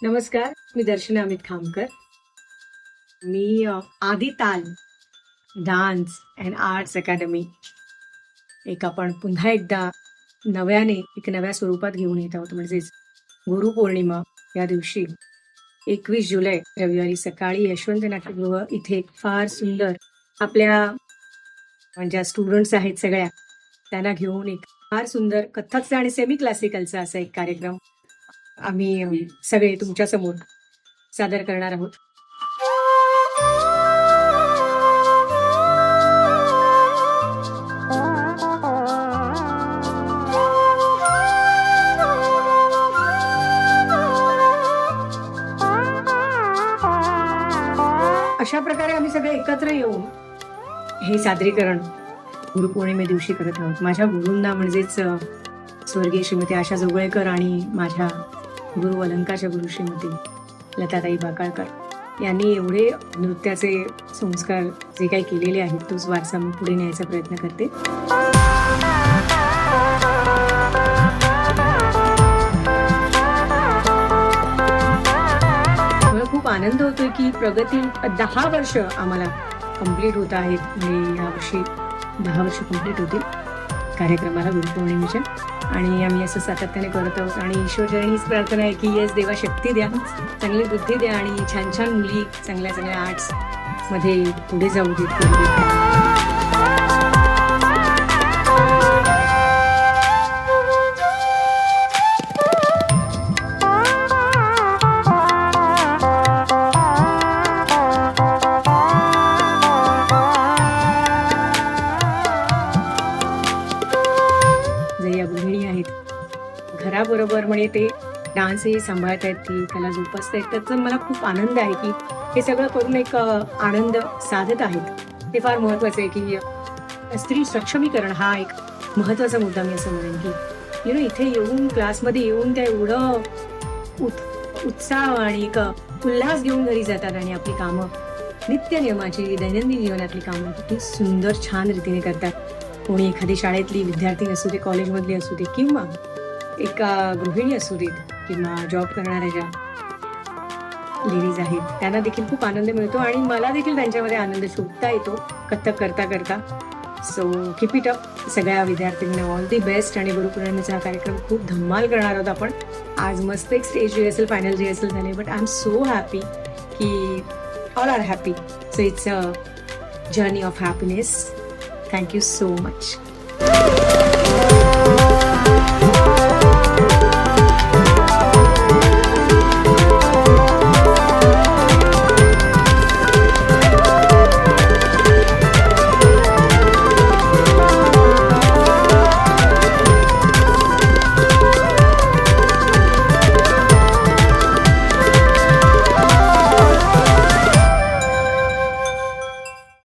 नमस्कार, मी दर्शना अमित खामकर. मी आदी ताल डान्स अँड आर्ट्स अकॅडमी आपण पुन्हा एकदा नव्याने नव्या स्वरूपात घेऊन येत आहोत. म्हणजेच गुरुपौर्णिमा या दिवशी 21 जुलै रविवारी सकाळी यशवंत नाट्यगृह इथे फार सुंदर आपल्या ज्या स्टुडंट्स आहेत सगळ्या त्यांना घेऊन फार सुंदर कथ्थकचा आणि सेमी क्लासिकलचा असा एक कार्यक्रम आम्ही सगळे तुमच्या समोर सादर करणार आहोत. अशा प्रकारे आम्ही सगळे एकत्र येऊन हे सादरीकरण गुरुपौर्णिमे दिवशी करत आहोत. माझ्या गुरूंना म्हणजेच स्वर्गीय श्रीमती आशा जोगळेकर आणि माझ्या गुरु अलंकाच्या गुरु श्रीमती लताताई बाकाळकर यांनी एवढे नृत्याचे संस्कार जे काही केलेले आहेत तोच वारसा मी पुढे न्यायचा प्रयत्न करते. मला खूप आनंद होतोय की प्रगती 10 वर्ष आम्हाला कंप्लीट होत आहेत. म्हणजे यावर्षी 10 वर्ष कंप्लीट होतील कार्यक्रमाला गुरुपौर्णिमेच्या, आणि आम्ही असं सातत्याने करत आहोत. आणि ईश्वरचरणी हीच प्रार्थना आहे की येस देवा शक्ती द्या, चांगली बुद्धी द्या आणि छान छान मुली चांगल्या चांगल्या आर्ट्स मध्ये पुढे जाऊ देत. जे या गृहिणी आहेत घराबरोबर म्हणजे ते डान्सही सांभाळतायत, ती कला जोपासतायत, त्याचा मला खूप आनंद आहे की हे सगळं करून एक आनंद साधत आहेत. ते फार महत्वाचं आहे की स्त्री सक्षमीकरण हा एक महत्वाचा मुद्दा मी असं म्हणेन की इथे येऊन क्लासमध्ये येऊन त्या एवढं उत्साह आणि एक उल्हास घेऊन घरी जातात आणि आपली कामं नित्य नियमाची दैनंदिन जीवनातली कामं किती सुंदर छान रीतीने करतात. कोणी एखादी शाळेतली विद्यार्थी असू दे, कॉलेजमधली असू दे, किंवा एका गृहिणी असू देत, किंवा जॉब करणाऱ्या ज्या लेडीज आहेत त्यांना देखील खूप आनंद मिळतो आणि मला देखील त्यांच्यामध्ये आनंद शोधता येतो कथ्थक करता करता. सो कीप इट अप सगळ्या विद्यार्थ्यांना, ऑल दी बेस्ट. आणि गुरुपौर्णिमेचा हा कार्यक्रम खूप धम्माल करणार आहोत आपण. आज मस्त एक स्टेज रिहर्सल, फायनल रिहर्सल झाले, but I am so happy की all are happy. So it's a journey of happiness. Thank you so much.